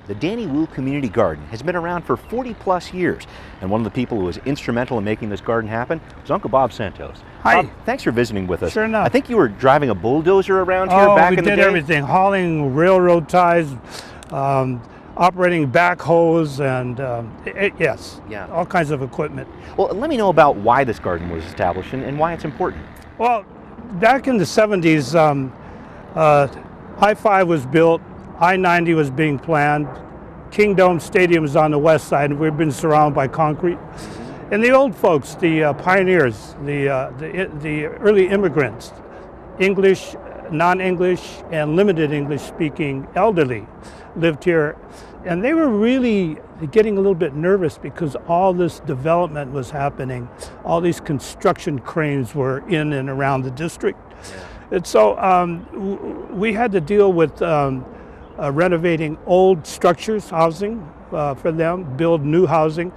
The Danny Wu Community Garden has been around for 40 plus years, and one of the people who was instrumental in making this garden happen was Uncle Bob Santos. Hi. Bob, thanks for visiting with us. Sure enough. I think you were driving a bulldozer around here back in the day. We did everything, hauling railroad ties, operating backhoes, and yes, all kinds of equipment. Well, let me know about why this garden was established and why it's important. Well, back in the 70s, I-5 was built, I-90 was being planned, Kingdome Stadium is on the west side, and we've been surrounded by concrete. And the old folks, the pioneers, the early immigrants, English, non-English, and limited English-speaking elderly lived here. And they were really getting a little bit nervous because all this development was happening. All these construction cranes were in and around the district. And so we had to deal with renovating old structures, housing for them, build new housing.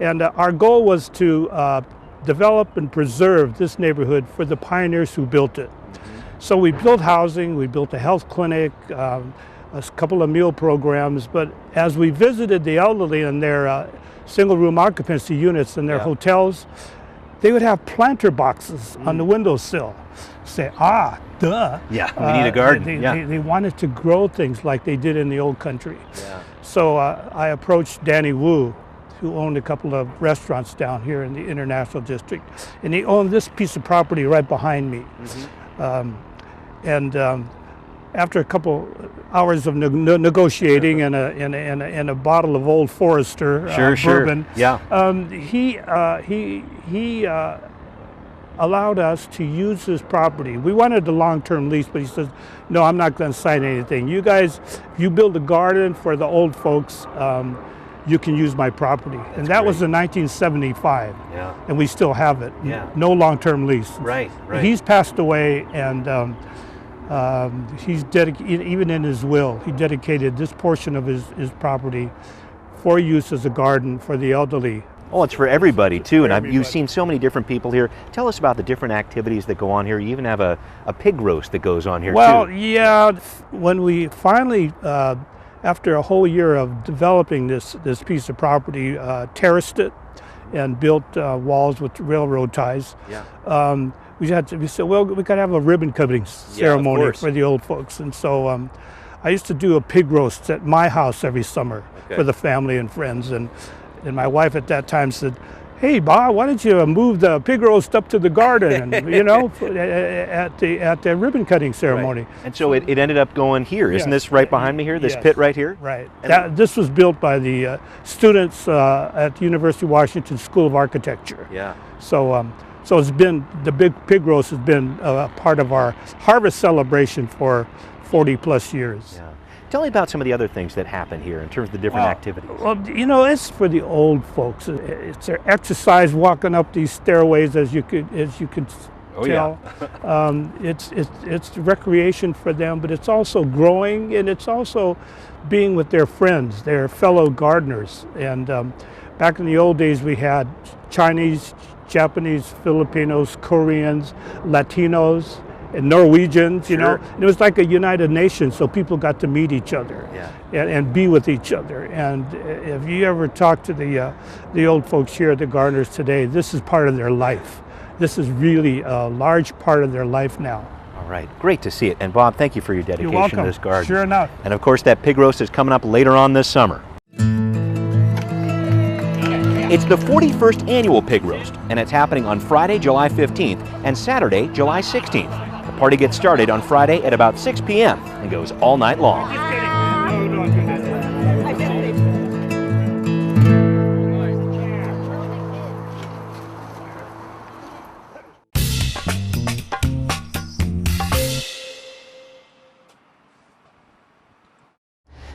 And our goal was to develop and preserve this neighborhood for the pioneers who built it. So we built housing, we built a health clinic, a couple of meal programs, but as we visited the elderly in their single room occupancy units in their hotels, they would have planter boxes on the windowsill. Say, duh. Yeah, we need a garden. They wanted to grow things like they did in the old country. So I approached Danny Wu, who owned a couple of restaurants down here in the International District, and he owned this piece of property right behind me. After a couple hours of negotiating and a bottle of Old Forester bourbon, he allowed us to use this property. We wanted a long-term lease, but he says, no, I'm not going to sign anything. You guys, if you build a garden for the old folks, you can use my property. And that was in 1975, and we still have it. No long-term lease. Right. He's passed away, and he's dedicated, even in his will, he dedicated this portion of his property for use as a garden for the elderly. Oh, it's for everybody too, and you've seen so many different people here. Tell us about the different activities that go on here. You even have a pig roast that goes on here too. Well, yeah, when we finally, after a whole year of developing this piece of property, terraced it and built walls with railroad ties, we said, well, we got to have a ribbon cutting ceremony for the old folks. And so I used to do a pig roast at my house every summer for the family and friends. And my wife at that time said, hey, Bob, why don't you move the pig roast up to the garden, you know, at the ribbon cutting ceremony. And so it ended up going here. Isn't this right behind me here, this pit right here? Right. This was built by the students at the University of Washington School of Architecture. So it's been, the big pig roast has been a part of our harvest celebration for 40 plus years. Tell me about some of the other things that happen here in terms of the different activities. Well, you know, it's for the old folks. It's their exercise walking up these stairways, as you could tell. It's recreation for them, but it's also growing, and it's also being with their friends, their fellow gardeners. And back in the old days, we had Chinese, Japanese, Filipinos, Koreans, Latinos, and Norwegians, you know. And it was like a United Nations, so people got to meet each other and be with each other. And if you ever talk to the old folks here, the gardeners today, this is part of their life. This is really a large part of their life now. All right, great to see it. And Bob, thank you for your dedication to this garden. Sure enough. And of course, that pig roast is coming up later on this summer. It's the 41st annual pig roast, and it's happening on Friday, July 15th and Saturday, July 16th. The party gets started on Friday at about 6 p.m. and goes all night long.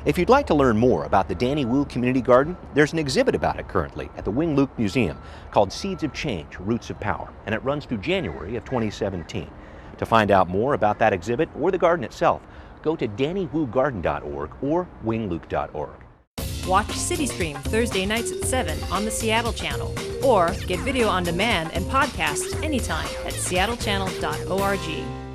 If you'd like to learn more about the Danny Wu Community Garden, there's an exhibit about it currently at the Wing Luke Museum called Seeds of Change, Roots of Power, and it runs through January of 2017. To find out more about that exhibit or the garden itself, go to dannywugarden.org or wingluke.org. Watch CityStream Thursday nights at 7 on the Seattle Channel, or get video on demand and podcasts anytime at seattlechannel.org.